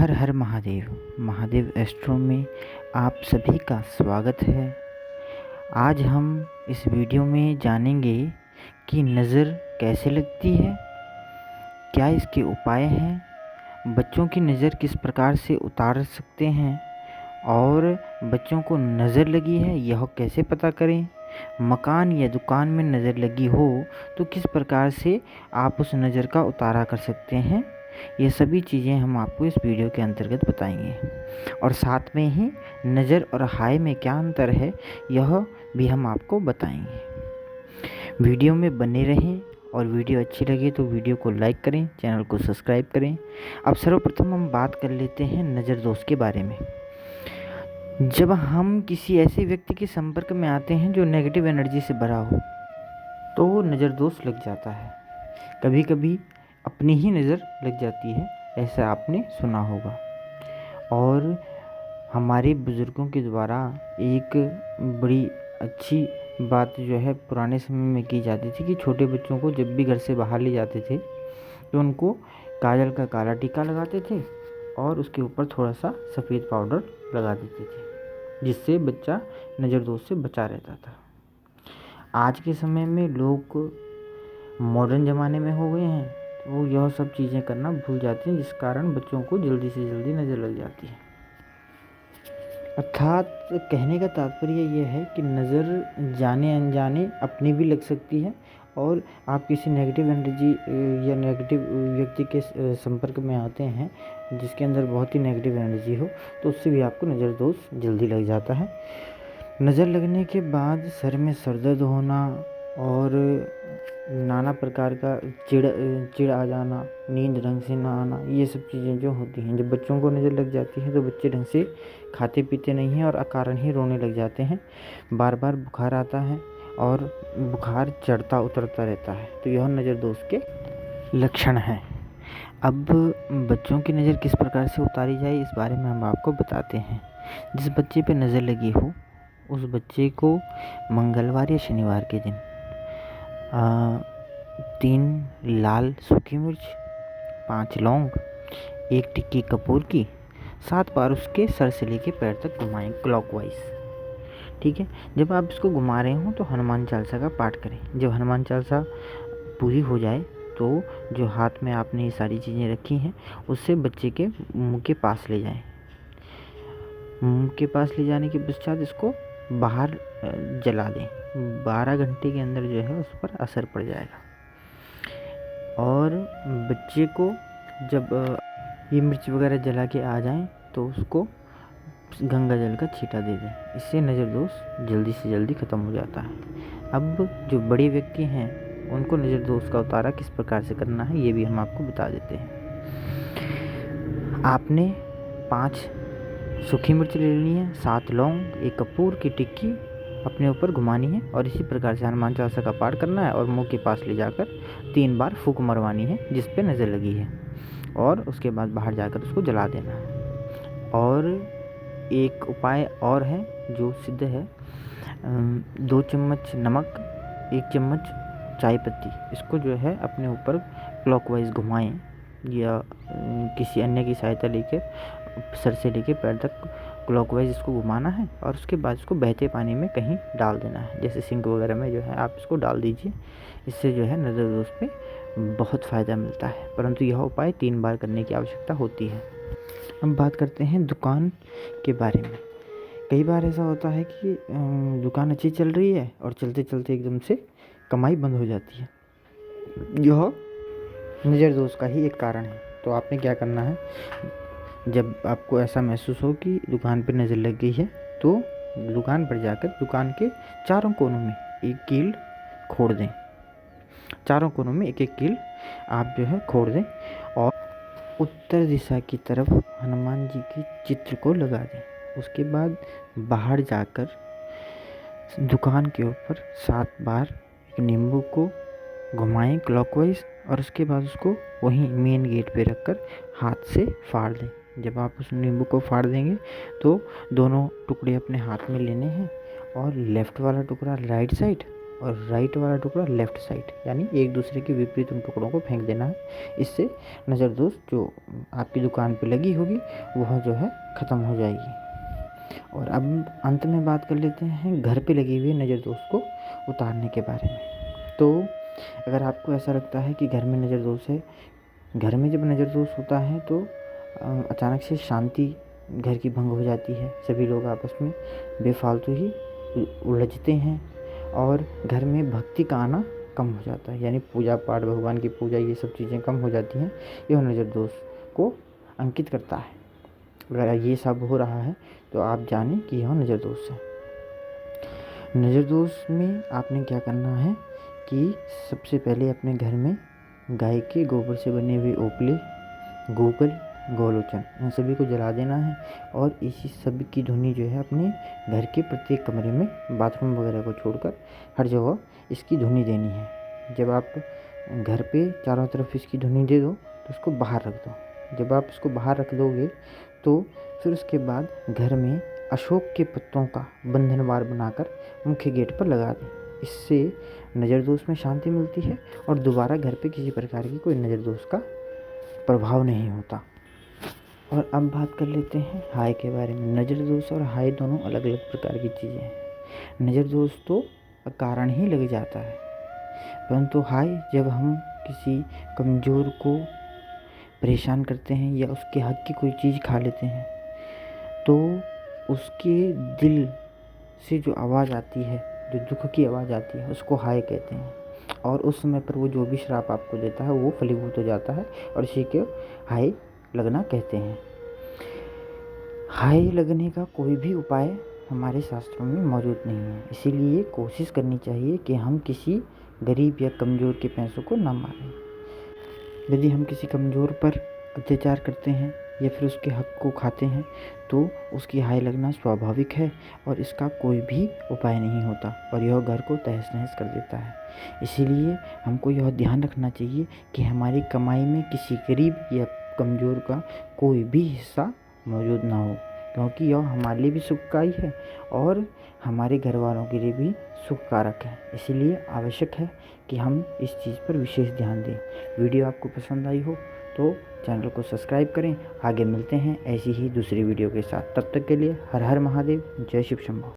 हर हर Mahadev. Mahadev astro में आप सभी का स्वागत है। आज हम इस वीडियो में जानेंगे कि नज़र कैसे लगती है, क्या इसके उपाय हैं, बच्चों की नज़र किस प्रकार से उतार सकते हैं और बच्चों को नज़र लगी है यह कैसे पता करें। मकान या दुकान में नज़र लगी हो तो किस प्रकार से आप उस नज़र का उतारा कर सकते हैं, ये सभी चीज़ें हम आपको इस वीडियो के अंतर्गत बताएंगे। और साथ में ही नज़र और हाय में क्या अंतर है यह भी हम आपको बताएंगे। वीडियो में बने रहें और वीडियो अच्छी लगे तो वीडियो को लाइक करें, चैनल को सब्सक्राइब करें। अब सर्वप्रथम हम बात कर लेते हैं नज़र दोष के बारे में। जब हम किसी ऐसे व्यक्ति के संपर्क में आते हैं जो नेगेटिव एनर्जी से भरा हो तो नज़र दोष लग जाता है। कभी कभी अपनी ही नज़र लग जाती है, ऐसा आपने सुना होगा। और हमारे बुज़ुर्गों के द्वारा एक बड़ी अच्छी बात जो है पुराने समय में की जाती थी कि छोटे बच्चों को जब भी घर से बाहर ले जाते थे तो उनको काजल का काला टीका लगाते थे और उसके ऊपर थोड़ा सा सफ़ेद पाउडर लगा देते थे, जिससे बच्चा नज़र दोष से बचा रहता था। आज के समय में लोग मॉडर्न ज़माने में हो गए हैं, वो यह सब चीज़ें करना भूल जाते हैं, जिस कारण बच्चों को जल्दी से जल्दी नज़र लग जाती है। अर्थात कहने का तात्पर्य यह है कि नज़र जाने अनजाने अपनी भी लग सकती है और आप किसी नेगेटिव एनर्जी या नेगेटिव व्यक्ति के संपर्क में आते हैं जिसके अंदर बहुत ही नेगेटिव एनर्जी हो तो उससे भी आपको नज़र दोष जल्दी लग जाता है। नज़र लगने के बाद सर में सर दर्द होना और नाना प्रकार का चिढ़ आ जाना, नींद ढंग से ना आना, ये सब चीज़ें जो होती हैं। जब बच्चों को नज़र लग जाती है तो बच्चे ढंग से खाते पीते नहीं हैं और अकारण ही रोने लग जाते हैं। बार बार बुखार आता है और बुखार चढ़ता उतरता रहता है, तो यह नज़र दोष के लक्षण हैं। अब बच्चों की नज़र किस प्रकार से उतारी जाए इस बारे में हम आपको बताते हैं। जिस बच्चे पे नज़र लगी हो उस बच्चे को मंगलवार या शनिवार के दिन 3 लाल सूखी मिर्च, 5 लौंग, 1 टिक्की कपूर की 7 बार उसके सर से लेके पैर तक घुमाएं क्लॉकवाइज। ठीक है, जब आप इसको घुमा रहे हो तो हनुमान चालीसा का पाठ करें। जब हनुमान चालीसा पूरी हो जाए तो जो हाथ में आपने ये सारी चीज़ें रखी हैं उससे बच्चे के मुंह के पास ले जाएं। मुंह के पास ले जाने के पश्चात इसको बाहर जला दें। 12 घंटे के अंदर जो है उस पर असर पड़ जाएगा। और बच्चे को जब ये मिर्च वगैरह जला के आ जाएं तो उसको गंगा जल का छींटा दे दें। इससे नज़र दोष जल्दी से जल्दी ख़त्म हो जाता है। अब जो बड़े व्यक्ति हैं उनको नज़र दोष का उतारा किस प्रकार से करना है ये भी हम आपको बता देते हैं। आपने 5 सूखी मिर्च ले लेनी है, 7 लौंग, 1 कपूर की टिक्की अपने ऊपर घुमानी है और इसी प्रकार से हनुमान चालीसा का पाठ करना है और मुंह के पास ले जाकर 3 बार फूंक मरवानी है जिस पे नज़र लगी है और उसके बाद बाहर जाकर उसको जला देना है। और एक उपाय और है जो सिद्ध है, 2 चम्मच नमक, 1 चम्मच चाय पत्ती, इसको जो है अपने ऊपर क्लॉकवाइज घुमाएं या किसी अन्य की सहायता लेकर सर से लेके पैर तक क्लॉकवाइज इसको घुमाना है और उसके बाद इसको बहते पानी में कहीं डाल देना है, जैसे सिंक वगैरह में जो है आप इसको डाल दीजिए। इससे जो है नज़र दोष पे बहुत फ़ायदा मिलता है, परंतु यह उपाय 3 बार करने की आवश्यकता होती है। अब बात करते हैं दुकान के बारे में। कई बार ऐसा होता है कि दुकान अच्छी चल रही है और चलते चलते एकदम से कमाई बंद हो जाती है, यह नज़र दोष का ही एक कारण है। तो आपने क्या करना है, जब आपको ऐसा महसूस हो कि दुकान पर नज़र लग गई है तो दुकान पर जाकर दुकान के चारों कोनों में एक कील खोड़ दें। चारों कोनों में एक एक कील आप जो है खोड़ दें और उत्तर दिशा की तरफ हनुमान जी के चित्र को लगा दें। उसके बाद बाहर जाकर दुकान के ऊपर 7 बार नींबू को घुमाएं क्लॉकवाइज और उसके बाद उसको वहीं मेन गेट पे रखकर हाथ से फाड़ दें। जब आप उस नींबू को फाड़ देंगे तो दोनों टुकड़े अपने हाथ में लेने हैं और लेफ़्ट वाला टुकड़ा राइट साइड और राइट वाला टुकड़ा लेफ़्ट साइड, यानी एक दूसरे के विपरीत उन टुकड़ों को फेंक देना है। इससे नज़र दोष जो आपकी दुकान पे लगी होगी वह जो है ख़त्म हो जाएगी। और अब अंत में बात कर लेते हैं घर पे लगी हुई नज़र दोष को उतारने के बारे में। तो अगर आपको ऐसा लगता है कि घर में नज़र दोष है, घर में जब नज़र दोष होता है तो अचानक से शांति घर की भंग हो जाती है, सभी लोग आपस में बेफालतू ही उलझते हैं और घर में भक्ति का आना कम हो जाता है, यानी पूजा पाठ, भगवान की पूजा, ये सब चीज़ें कम हो जाती हैं। यह नज़र दोष को अंकित करता है। अगर ये सब हो रहा है तो आप जानें कि यह नज़र दोष है। नज़र दोष में आपने क्या करना है कि सबसे पहले अपने घर में गाय के गोबर से बने हुए ओपले, गूगल, गोलोचन, इन सभी को जला देना है और इसी सब की धुनी जो है अपने घर के प्रत्येक कमरे में, बाथरूम वगैरह को छोड़कर हर जगह इसकी धुनी देनी है। जब आप घर पे चारों तरफ इसकी धुनी दे दो तो उसको बाहर रख दो। जब आप इसको बाहर रख दोगे तो फिर उसके बाद घर में अशोक के पत्तों का बंधनवार बनाकर मुख्य गेट पर लगा दें। इससे नज़र दोष में शांति मिलती है और दोबारा घर पे किसी प्रकार की कोई नज़र दोष का प्रभाव नहीं होता। और अब बात कर लेते हैं हाय के बारे में। नज़र दोष और हाय दोनों अलग अलग प्रकार की चीज़ें हैं। नज़र दोष तो कारण ही लग जाता है, परंतु हाय जब हम किसी कमज़ोर को परेशान करते हैं या उसके हक की कोई चीज़ खा लेते हैं तो उसके दिल से जो आवाज़ आती है, जो दुख की आवाज़ आती है, उसको हाय कहते हैं। और उस समय पर वो जो भी श्राप आपको देता है वो फलीभूत हो जाता है और इसी को हाय लगना कहते हैं। हाय लगने का कोई भी उपाय हमारे शास्त्रों में मौजूद नहीं है, इसीलिए कोशिश करनी चाहिए कि हम किसी गरीब या कमज़ोर के पैसों को ना मारें। यदि हम किसी कमज़ोर पर अत्याचार करते हैं या फिर उसके हक को खाते हैं तो उसकी हाय लगना स्वाभाविक है और इसका कोई भी उपाय नहीं होता और यह घर को तहस नहस कर देता है। इसीलिए हमको यह ध्यान रखना चाहिए कि हमारी कमाई में किसी गरीब या कमज़ोर का कोई भी हिस्सा मौजूद ना हो, क्योंकि यह हमारे लिए भी सुखदायी है और हमारे घर वालों के लिए भी सुखकारक है। इसीलिए आवश्यक है कि हम इस चीज़ पर विशेष ध्यान दें। वीडियो आपको पसंद आई हो तो चैनल को सब्सक्राइब करें। आगे मिलते हैं ऐसी ही दूसरी वीडियो के साथ। तब तक के लिए हर हर महादेव, जय शिव शंभो।